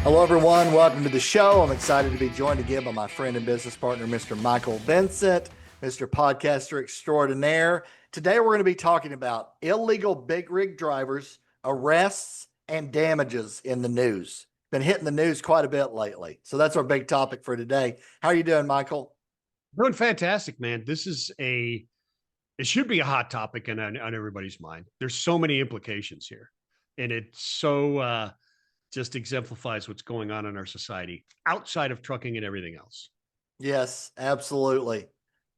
Hello, everyone. Welcome to the show. I'm excited to be joined again by my friend and business partner, Mr. Michael Vincent, Mr. Podcaster Extraordinaire. Today, we're going to be talking about illegal big rig drivers, arrests, and damages in the news. Been hitting the news quite a bit lately. So that's our big topic for today. How are you doing, Michael? Doing fantastic, man. It should be a hot topic and on everybody's mind. There's so many implications here. And it just exemplifies what's going on in our society outside of trucking and everything else. Yes, absolutely.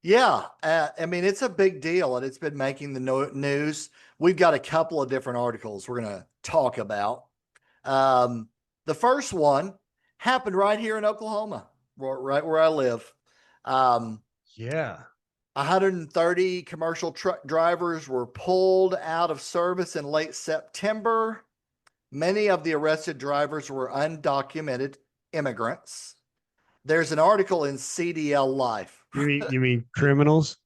Yeah, I mean, it's a big deal and it's been making the news. We've got a couple of different articles we're going to talk about. Um, the first one happened right here in Oklahoma, right where I live. Um, Yeah. 130 commercial truck drivers were pulled out of service in late September. Many of the arrested drivers were undocumented immigrants. There's an article in CDL Life. You mean criminals?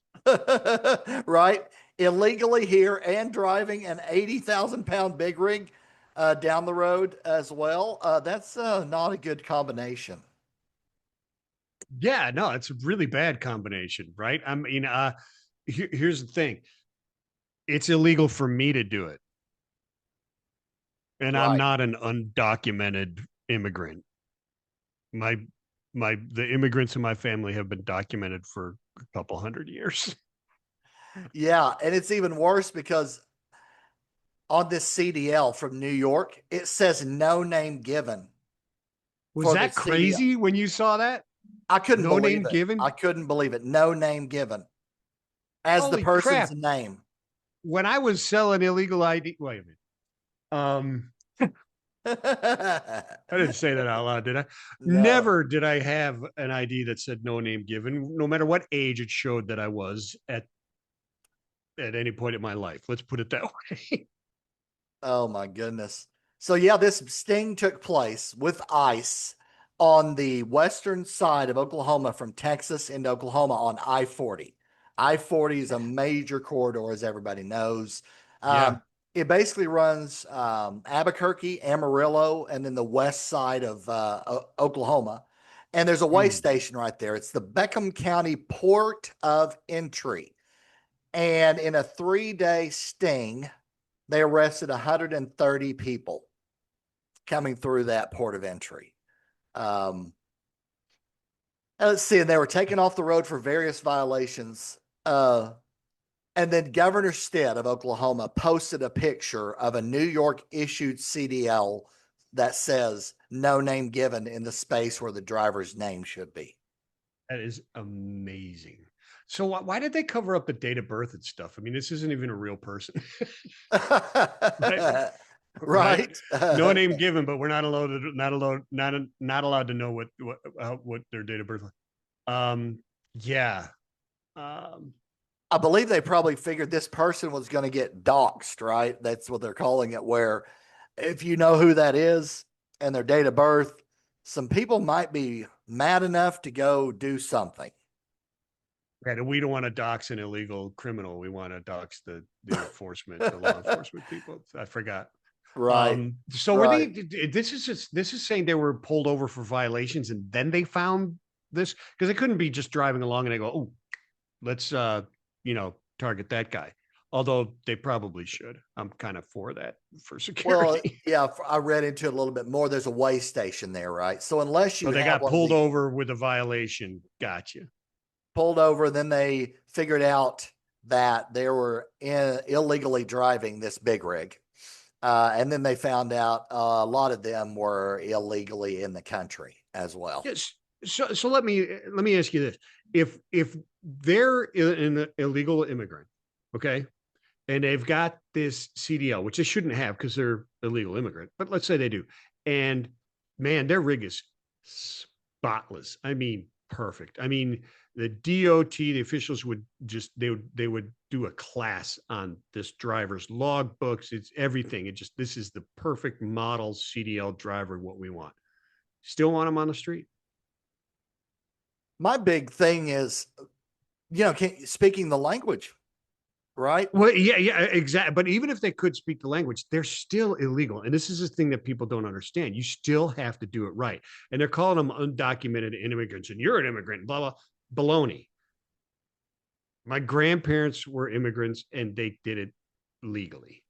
Right? Illegally here and driving an 80,000-pound big rig down the road as well. That's not a good combination. Yeah, no, it's a really bad combination, right? I mean, here's the thing. It's illegal for me to do it. And I'm Right. not an undocumented immigrant. My the immigrants in my family have been documented for a couple hundred years. Yeah. And it's even worse because on this CDL from New York, it says no name given Was for the that CDL. crazy when you saw that? I couldn't No believe name it. given? I couldn't believe it. No name given as the Holy person's crap. name. When I was selling illegal ID, wait a minute. I didn't say that out loud, did I? No. Never did I have an ID that said no name given, no matter what age it showed that I was at any point in my life. Let's put it that way. Oh my goodness. So yeah, this sting took place with ICE on the western side of Oklahoma from Texas into Oklahoma on I-40. I-40 is a major corridor, as everybody knows. Yeah. Um, it basically runs Albuquerque, Amarillo, and then the west side of Oklahoma. And there's a way Mm. station right there. It's the Beckham County Port of Entry. And in a 3-day sting, they arrested 130 people coming through that port of entry. Um, let's see, and they were taken off the road for various violations. And then Governor Stitt of Oklahoma posted a picture of a New York issued CDL that says no name given in the space where the driver's name should be. That is amazing. So why did they cover up the date of birth and stuff? I mean, this isn't even a real person, right? Right? Right. No name given, but we're not allowed to know what their date of birth was. Yeah. Um, I believe they probably figured this person was going to get doxxed, right? That's what they're calling it, where if you know who that is and their date of birth, some people might be mad enough to go do something. right. And we don't want to dox an illegal criminal. We want to dox the law enforcement people. I forgot. Right. So were Right. this is saying they were pulled over for violations and then they found this because they couldn't be just driving along and they go, oh, let's target that guy. Although they probably should. I'm kind of for that for Well, security. yeah, I read into it a little bit more. There's a way station there, right? So unless So you they have got one of pulled the over with a violation. Gotcha. pulled over, then they figured out that they were illegally driving this big rig. And then they found out a lot of them were illegally in the country as well. Yes. So let me ask you this: if they're an illegal immigrant, okay, and they've got this CDL, which they shouldn't have because they're illegal immigrant, but let's say they do, and man, their rig is spotless. I mean, perfect. I mean, the DOT, the officials would just they would do a class on this driver's log books. It's everything. This is the perfect model CDL driver. What we want. Still want them on the street. My big thing is, speaking the language. right? Well, yeah, exactly. But even if they could speak the language, they're still illegal. And this is the thing that people don't understand. You still have to do it right. And they're calling them undocumented immigrants, and you're an immigrant, blah, blah, baloney. My grandparents were immigrants and they did it legally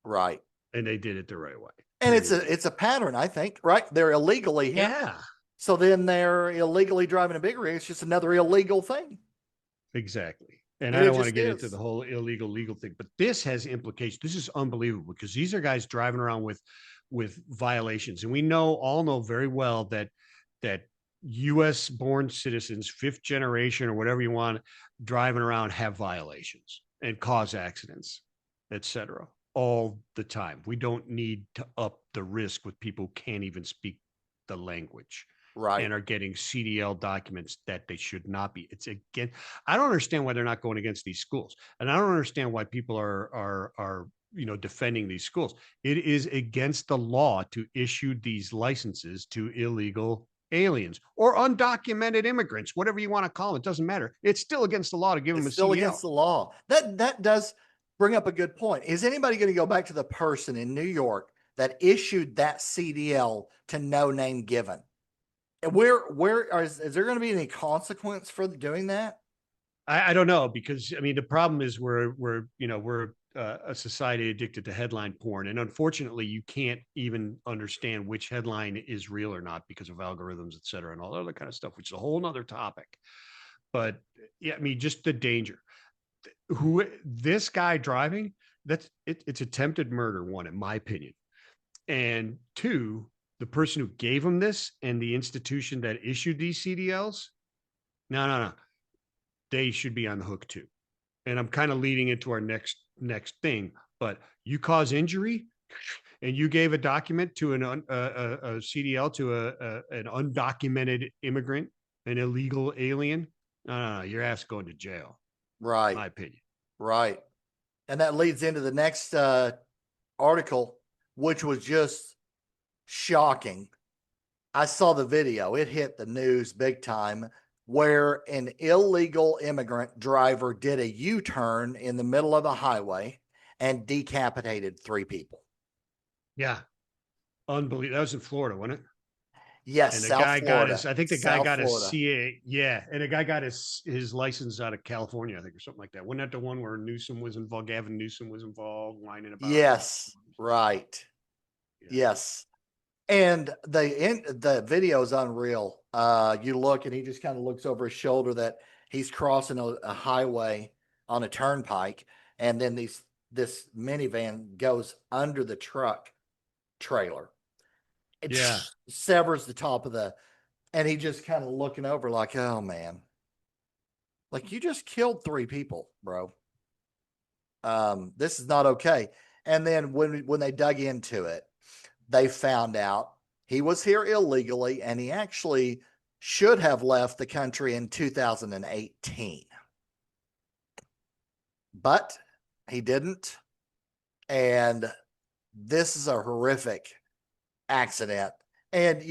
Right. and they did it the right way. And Period. it's a pattern, I think, right? They're illegally here. Yeah, So then they're illegally driving a big rig. It's just another illegal thing. exactly. And And I it don't want to just get into is. the whole illegal legal thing, but this has implications. This is unbelievable because these are guys driving around with violations. And we all know very well that US born citizens, fifth generation or whatever you want, driving around have violations and cause accidents, etc. all the time. We don't need to up the risk with people who can't even speak the language Right. and are getting CDL documents that they should not be. It's again, I don't understand why they're not going against these schools, and I don't understand why people are defending these schools. It is against the law to issue these licenses to illegal aliens or undocumented immigrants, whatever you want to call them. It doesn't matter. It's still against the law to give them a It's still CDL. against the law. That does bring up a good point. Is anybody going to go back to the person in New York that issued that CDL to no name given? And is there going to be any consequence for doing that? I don't know, because I mean the problem is we're a society addicted to headline porn, and unfortunately you can't even understand which headline is real or not because of algorithms, et cetera, and all other kind of stuff, which is a whole nother topic. But yeah, I mean, just the danger. Who this guy driving? It's attempted murder, one, in my opinion, and two, the person who gave him this and the institution that issued these CDLs. No. They should be on the hook too. And I'm kind of leading into our next thing. But you cause injury, and you gave a document to a CDL to an undocumented immigrant, an illegal alien. No, your ass going to jail. Right. My opinion. Right. And that leads into the next article, which was just shocking. I saw the video. It hit the news big time, where an illegal immigrant driver did a U-turn in the middle of the highway and decapitated 3 people. Yeah. Unbelievable. That was in Florida, wasn't it? Yes, And the South guy Florida. got his, I think the guy South got his Florida. CA. Yeah. And the guy got his license out of California, I think, or something like that. Wasn't that the one where Newsom was involved? Gavin Newsom was involved, whining about Yes, right. Yeah. Yes. And the video is unreal. You look and he just kind of looks over his shoulder that he's crossing a highway on a turnpike, and then this minivan goes under the truck trailer. It severs the top of and he just kind of looking over like, oh man, like you just killed 3 people, bro. This is not okay. And then when they dug into it, they found out he was here illegally, and he actually should have left the country in 2018. But he didn't. And this is a horrific accident. And,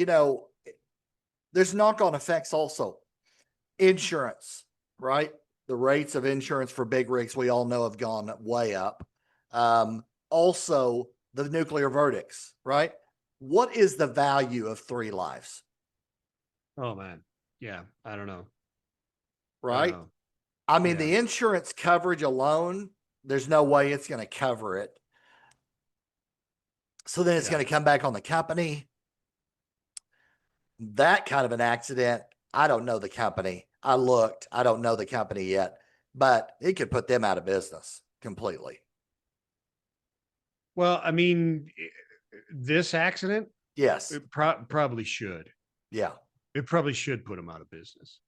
there's knock-on effects also. Insurance, right? The rates of insurance for big rigs, we all know, have gone way up. Also, the nuclear verdicts, right? What is the value of 3 lives? Oh man. Yeah. I don't know. Right. I mean, Yeah. the insurance coverage alone, there's no way it's going to cover it. So then it's going to come back on the company. That kind of an accident, I don't know the company. I don't know the company yet, but it could put them out of business completely. Well, I mean, this accident, Yes. it probably should. Yeah. It probably should put them out of business.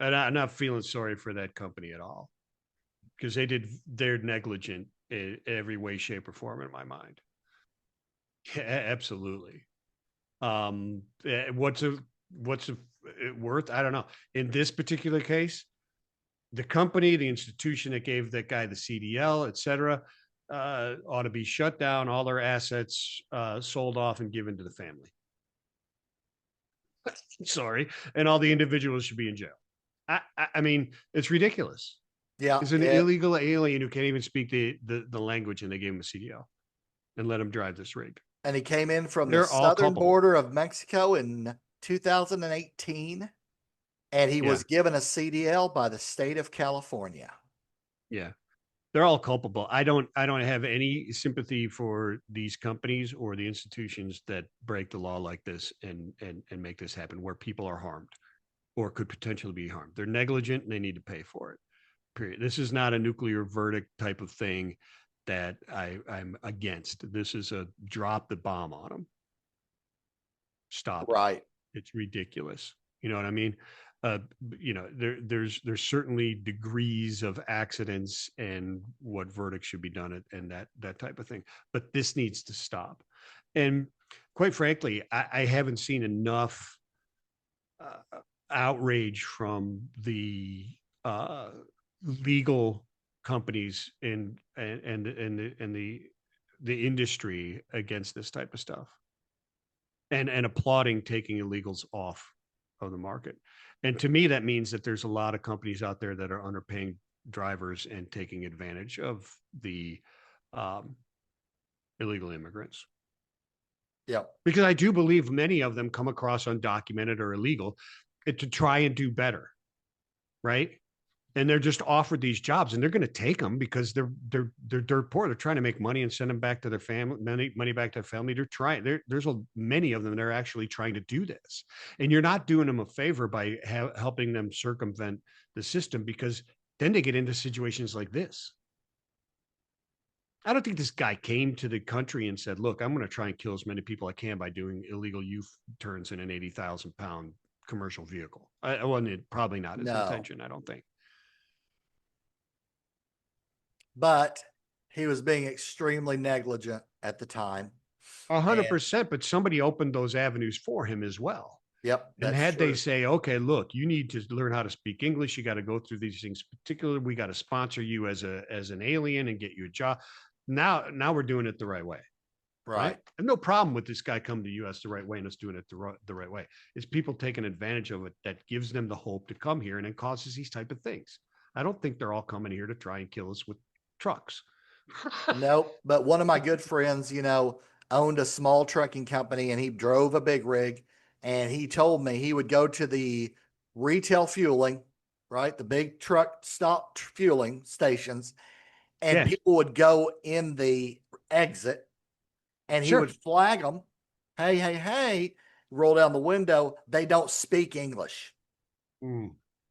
And I'm not feeling sorry for that company at all, because they're negligent in every way, shape, or form in my mind. Yeah, absolutely. What's it worth? I don't know. In this particular case, the company, the institution that gave that guy the CDL, et cetera, ought to be shut down, all their assets sold off and given to the family. Sorry. And all the individuals should be in jail. I mean, it's ridiculous. Yeah. It's an illegal alien who can't even speak the language, and they gave him a CDL and let him drive this rig. And he came in from the They're all southern culpable. border of Mexico in 2018, and he Yeah. was given a CDL by the state of California. Yeah. They're all culpable. I don't have any sympathy for these companies or the institutions that break the law like this and make this happen, where people are harmed or could potentially be harmed. They're negligent and they need to pay for it. Period. This is not a nuclear verdict type of thing that I'm against. This is a drop the bomb on them. Stop it. Right. It's ridiculous. You know what I mean? Uh, there's certainly degrees of accidents and what verdicts should be done and that type of thing. But this needs to stop. And quite frankly, I haven't seen enough outrage from the legal companies and the industry against this type of stuff, and applauding taking illegals off of the market. And to me, that means that there's a lot of companies out there that are underpaying drivers and taking advantage of the illegal immigrants. Yep. Because I do believe many of them come across undocumented or illegal to try and do better, right? And they're just offered these jobs, and they're going to take them because they're dirt poor. They're trying to make money and send them back to their family, money back to their family. They're trying. There's many of them that are actually trying to do this, and you're not doing them a favor by helping them circumvent the system, because then they get into situations like this. I don't think this guy came to the country and said, "Look, I'm going to try and kill as many people I can by doing illegal U-turns in an 80,000-pound commercial vehicle." I wasn't probably not his intention. I don't think. But he was being extremely negligent at the time. 100%, but somebody opened those avenues for him as well. Yep. And had they say, okay, look, you need to learn how to speak English. You got to go through these things. Particularly, we got to sponsor you as an alien and get you a job. Now we're doing it the right way. Right. I have no problem with this guy coming to the US the right way and us doing it the right way. It's people taking advantage of it that gives them the hope to come here, and it causes these type of things. I don't think they're all coming here to try and kill us with trucks. Nope. But one of my good friends, owned a small trucking company, and he drove a big rig. And he told me he would go to the retail fueling, right? The big truck stop fueling stations, and people would go in the exit, and he would flag them. Hey, hey, hey, roll down the window. They don't speak English.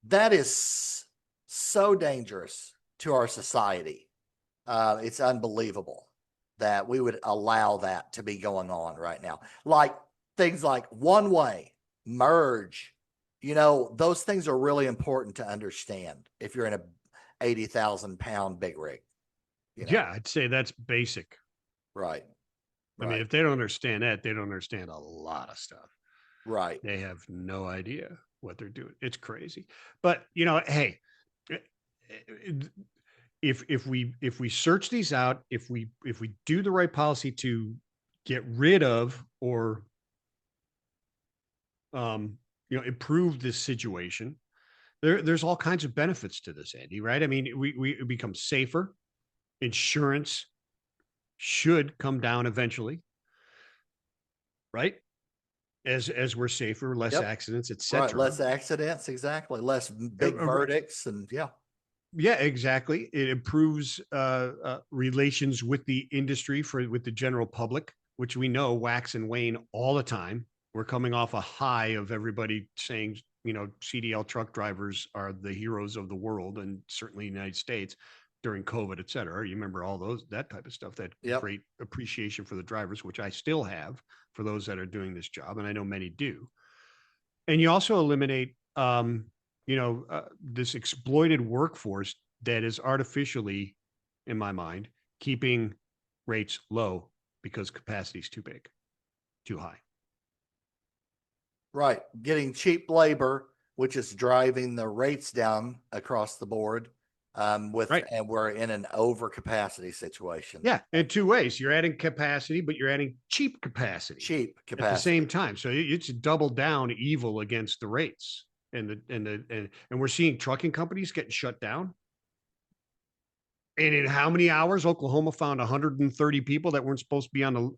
That is so dangerous to our society. It's unbelievable that we would allow that to be going on right now. Like things like one way, merge, those things are really important to understand if you're in a 80,000-pound big rig. Yeah, I'd say that's basic. Right. I mean, if they don't understand that, they don't understand a lot of stuff. Right. They have no idea what they're doing. It's crazy. But, hey, if we search these out, if we do the right policy to get rid of or improve this situation, there's all kinds of benefits to this, Andy, right? I mean, we become safer. Insurance should come down eventually, right? As we're safer, less accidents, etc. Right, less accidents, exactly. Less big verdicts, and yeah, exactly. It improves relations with the industry with the general public, which we know wax and wane all the time. We're coming off a high of everybody saying, CDL truck drivers are the heroes of the world, and certainly the United States during COVID, et cetera. You remember all that type of stuff, that great appreciation for the drivers, which I still have for those that are doing this job. And I know many do. And you also eliminate, this exploited workforce that is artificially, in my mind, keeping rates low because capacity is too big, too high. Right. Getting cheap labor, which is driving the rates down across the board. And we're in an overcapacity situation. Yeah, in two ways. You're adding capacity, but you're adding cheap capacity. At the same time. So it's a double down evil against the rates. And we're seeing trucking companies getting shut down. And in how many hours Oklahoma found 130 people that weren't supposed to be on the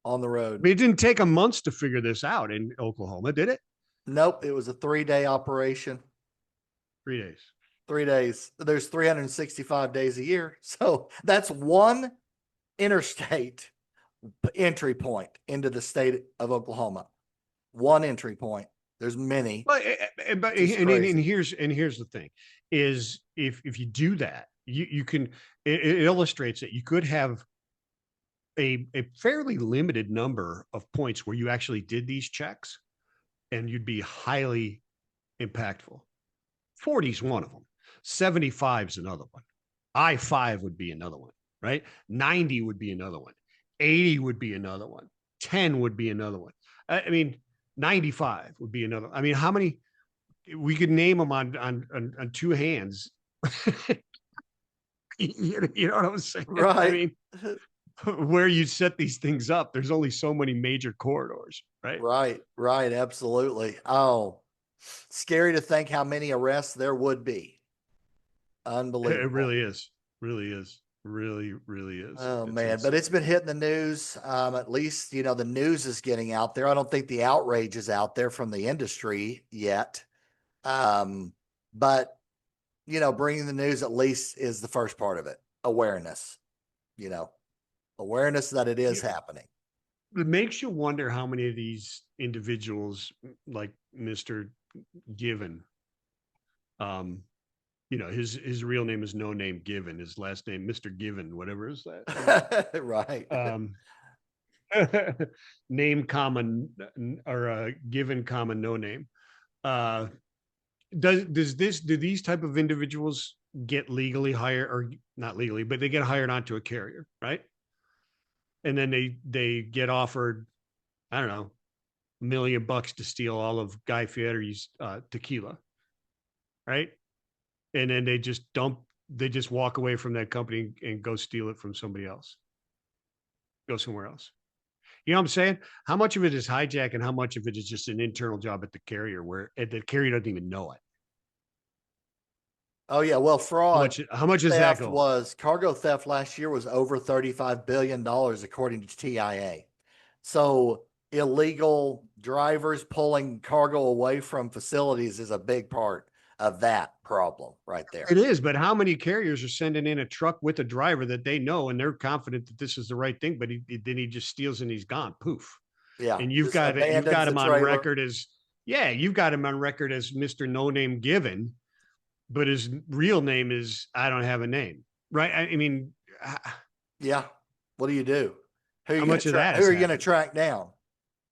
On the I road. mean, it didn't take them months to figure this out in Oklahoma, did it? Nope. It was a 3-day operation. 3 days. 3 days. There's 365 days a year. So that's one interstate entry point into the state of Oklahoma. One entry point. There's many. But Just and crazy. here's the thing is if you do that, you can it illustrates that you could have a fairly limited number of points where you actually did these checks and you'd be highly impactful. 40 is one of them. 75 is another one. I-5 would be another one, right? 90 would be another one. 80 would be another one. 10 would be another one. I mean, 95 would be another. I mean, how many we could name them on two hands? You know what I'm saying? Right. I mean, where you set these things up, there's only so many major corridors, right? Right. Right. Absolutely. Oh, scary to think how many arrests there would be. Unbelievable. It really is. Really is. Really, really is. Oh It's man, but insane. it's been hitting the news. At least, the news is getting out there. I don't think the outrage is out there from the industry yet. But bringing the news at least is the first part of it. Awareness, you know, awareness that it is happening. It makes you wonder how many of these individuals, like Mr. Given, his real name is No Name Given, his last name Mr. Given, whatever is that? Right. Name common or given common no name. Do these type of individuals get legally hired, or not legally, but they get hired onto a carrier, right? And then they get offered, I don't know, $1 million to steal all of Guy Fieri's tequila, right? And then they just walk away from that company and go steal it from somebody else, go somewhere else. You know what I'm saying? How much of it is hijack and how much of it is just an internal job at the carrier where the carrier doesn't even know it? Oh yeah. Well, fraud. How much is that going? Cargo theft last year was over $35 billion, according to TIA. So illegal drivers pulling cargo away from facilities is a big part of that problem right there. It is, but how many carriers are sending in a truck with a driver that they know and they're confident that this is the right thing, but then he just steals and he's gone, poof. Yeah. And you've got him on record as Mr. No Name Given, but his real name is I don't have a name, right? I mean, yeah. What do you do? Who are you going to track down?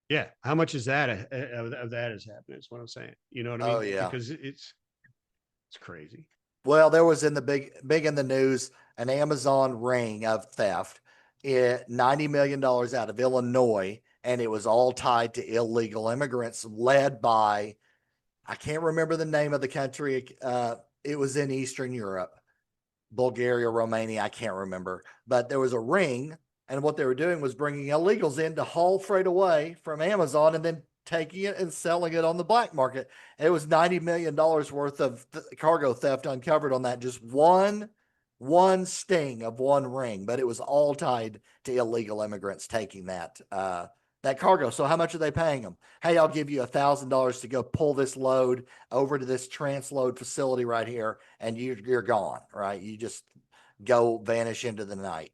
Yeah. How much is that of that is happening? That's what I'm saying. You know what I mean? Oh yeah. Because it's crazy. Well, there was in the big in the news, an Amazon ring of theft, $90 million out of Illinois. And it was all tied to illegal immigrants led by, I can't remember the name of the country. It was in Eastern Europe, Bulgaria, Romania. I can't remember, but there was a ring. And what they were doing was bringing illegals in to haul freight away from Amazon and then taking it and selling it on the black market. And it was $90 million worth of cargo theft uncovered on that. Just one sting of one ring, but it was all tied to illegal immigrants taking that cargo. So how much are they paying them? Hey, I'll give you $1,000 to go pull this load over to this transload facility right here. And you're gone, right? You just go vanish into the night,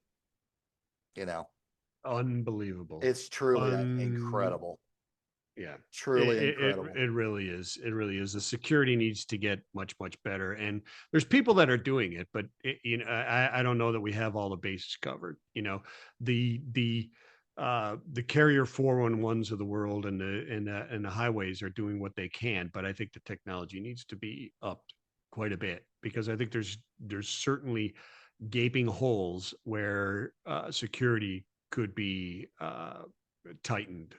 Unbelievable. It's truly incredible. Yeah, truly incredible. It really is. It really is. The security needs to get much, much better. And there's people that are doing it, but I don't know that we have all the bases covered. The carrier 411s of the world and the highways are doing what they can, but I think the technology needs to be upped quite a bit, because I think there's certainly gaping holes where security could be tightened.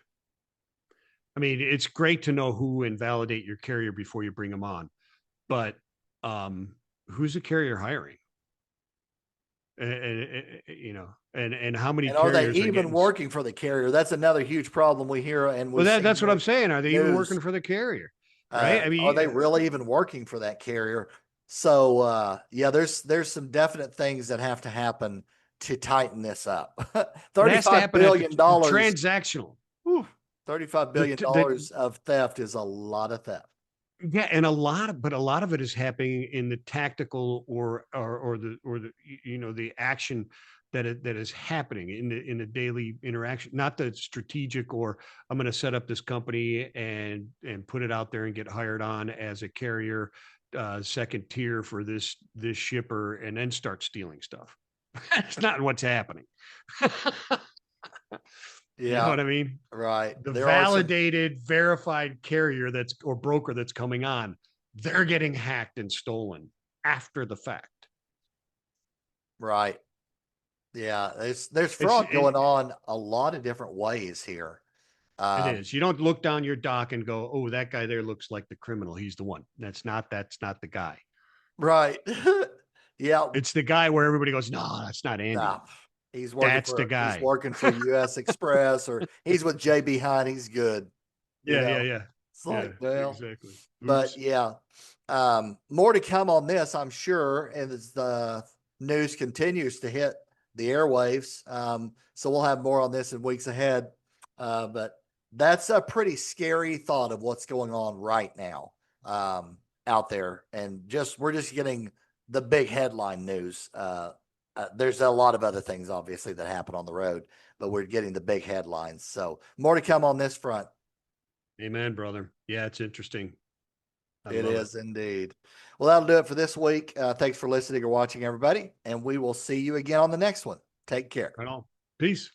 I mean, it's great to know who and validate your carrier before you bring them on, but who's the carrier hiring? And how many and are carriers they even working for the carrier? That's another huge problem we hear. And that's what I'm saying. Are they even working for the carrier? Right? Are they really even working for that carrier? So yeah, there's some definite things that have to happen to tighten this up. It has to $35 happen at the billion dollars. transactional. $35 The, billion the, of theft is a lot of theft. yeah, and a lot of it is happening in the tactical or the the action that is happening in the daily interaction, not the strategic or I'm going to set up this company and put it out there and get hired on as a carrier, second tier for this shipper and then start stealing stuff. That's not what's happening. You know Yeah, what I mean? right. The There are some, validated, verified carrier or broker that's coming on, they're getting hacked and stolen after the fact. right. Yeah, there's It's fraud going on a lot of different ways here. it Um, is. You don't look down your dock and go, "Oh, that guy there looks like the criminal. He's the one." That's not the guy. right. Yeah. It's the guy where everybody goes, "No, that's not Andy. Nah, That's the he's guy." working for US Express, or he's with JB Hunt. He's good. You Yeah, yeah, know, yeah, it's yeah. like, well, Exactly. but Oops. yeah, more to come on this, I'm sure. And as the news continues to hit the airwaves, so we'll have more on this in weeks ahead. But that's a pretty scary thought of what's going on right now, out there. And we're just getting the big headline news. There's a lot of other things, obviously, that happen on the road, but we're getting the big headlines. So more to come on this front. Amen, brother. Yeah, it's interesting. I It love it. is indeed. Well, that'll do it for this week. Thanks for listening or watching, everybody, and we will see you again on the next one. Take care. Right on. Peace.